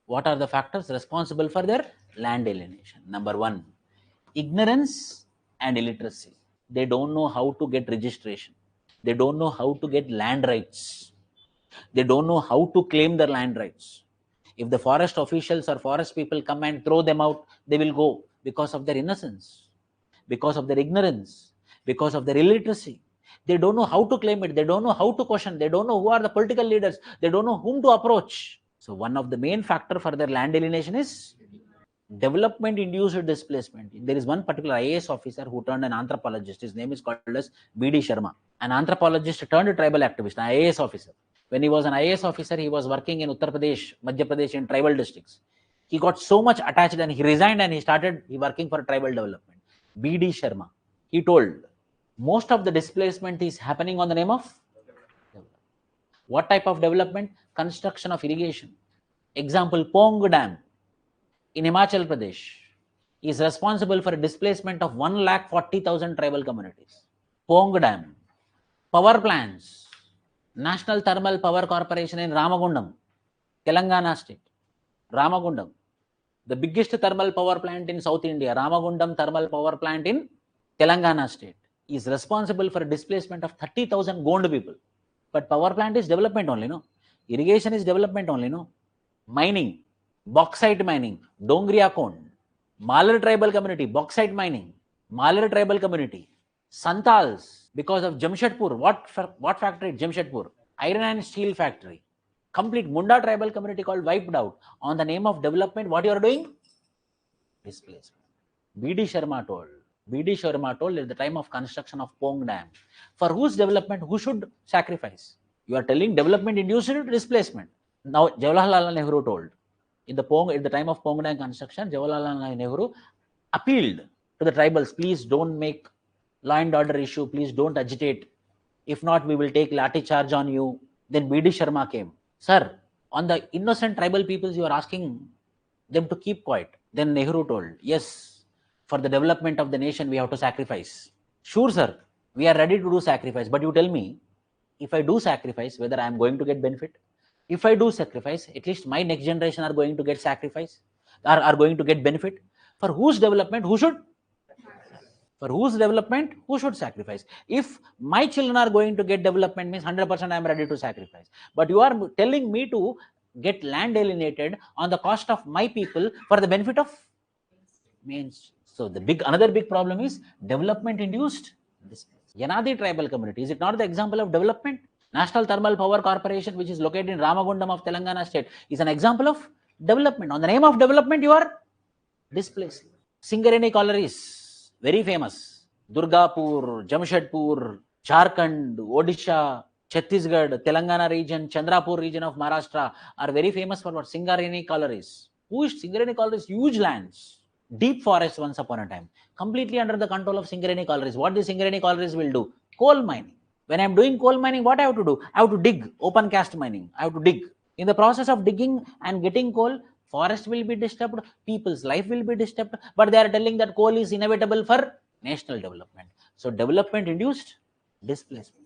What are the factors responsible for their land alienation? Number one, ignorance and illiteracy. They don't know how to get registration. They don't know how to get land rights. They don't know how to claim their land rights. If the forest officials or forest people come and throw them out, they will go because of their innocence, because of their ignorance, because of their illiteracy. They don't know how to claim it. They don't know how to question. They don't know who are the political leaders. They don't know whom to approach. So one of the main factor for their land alienation is development induced displacement. There is one particular IAS officer who turned an anthropologist. His name is called as BD Sharma. An anthropologist turned a tribal activist, an IAS officer. When he was an IAS officer, he was working in Uttar Pradesh, Madhya Pradesh, in tribal districts. He got so much attached and he resigned and he started working for tribal development. BD Sharma. He told, most of the displacement is happening on the name of development. What type of development? Construction of irrigation. Example, Pong Dam in Himachal Pradesh is responsible for a displacement of 1,40,000 tribal communities. Pong Dam. Power plants. National Thermal Power Corporation in Ramagundam, Telangana state. Ramagundam, the biggest thermal power plant in South India. Ramagundam Thermal Power Plant in Telangana state is responsible for a displacement of 30,000 Gond people. But power plant is development only, no? Irrigation is development only, no? Mining, bauxite mining, Dongria Kond, Malar tribal community, bauxite mining, Malar tribal community, Santals, because of Jamshedpur. What factory? Jamshedpur. Iron and steel factory. Complete Munda tribal community called wiped out. On the name of development, what you are doing? Displacement. BD Sharma told at the time of construction of Pong Dam, for whose development, who should sacrifice? You are telling development induced displacement. Now, Jawaharlal Nehru told, at the time of Pong Dam construction, Jawaharlal Nehru appealed to the tribals, please don't make law and order issue, please don't agitate. If not, we will take lathi charge on you. Then BD Sharma came. Sir, on the innocent tribal peoples, you are asking them to keep quiet. Then Nehru told, yes, for the development of the nation, we have to sacrifice. Sure, sir, we are ready to do sacrifice. But you tell me, if I do sacrifice, whether I am going to get benefit? If I do sacrifice, at least my next generation are going to get sacrifice, are going to get benefit. For whose development, who should? For whose development, who should sacrifice? If my children are going to get development, means 100% I am ready to sacrifice. But you are telling me to get land alienated on the cost of my people for the benefit of means. So another big problem is development induced displacement. Yanadi tribal community, is it not the example of development? National Thermal Power Corporation, which is located in Ramagundam of Telangana state, is an example of development. On the name of development, you are displaced. Singareni collieries, very famous. Durgapur, Jamshedpur, Jharkhand, Odisha, Chhattisgarh, Telangana region, Chandrapur region of Maharashtra are very famous for what? Singareni collieries. Singareni collieries, huge lands. Deep forest once upon a time, completely under the control of Singareni collieries. What the Singareni collieries will do? Coal mining. When I'm doing coal mining, what I have to do? I have to dig, open cast mining. I have to dig. In the process of digging and getting coal, forest will be disturbed, people's life will be disturbed, but they are telling that coal is inevitable for national development. So development induced displacement.